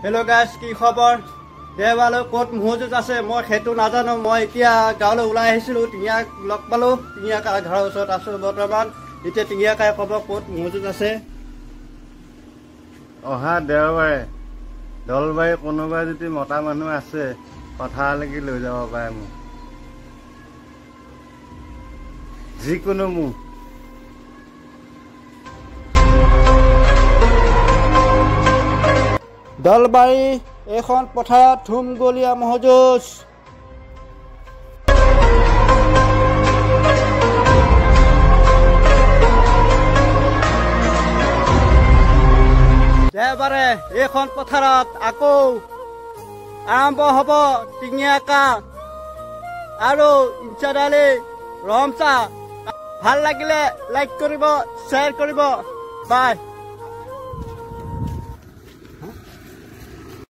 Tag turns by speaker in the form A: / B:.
A: Hello' guys, কি খবৰ? দেওবাৰলৈ ক'ত মহজুত আছে মই সেইটো নাজানো। মই এতিয়া গাঁৱলৈ ওলাই আহিছিলোঁ, টিঙিয়াক লগ পালোঁ। টিঙিয়াকা ঘৰৰ ওচৰত আছোঁ বৰ্তমান। এতিয়া টিঙিয়াকাই ক'ব ক'ত মহজুত আছে।
B: অহা দেওবাৰে দলবাৰী কোনোবা যদি মতা মানুহ আছে পথাৰলৈকে লৈ যাব পাৰে মোক, যিকোনো মোক।
A: দলবাৰী এইখন পথাৰত ধুমগলীয়া মহজুজ। দেওবাৰে এইখন পথাৰত আকৌ আৰম্ভ হ'ব টিঙিয়াকা আৰু ইনচাদালি ৰমচা। ভাল লাগিলে লাইক কৰিব, শ্বেয়াৰ কৰিব। বাই।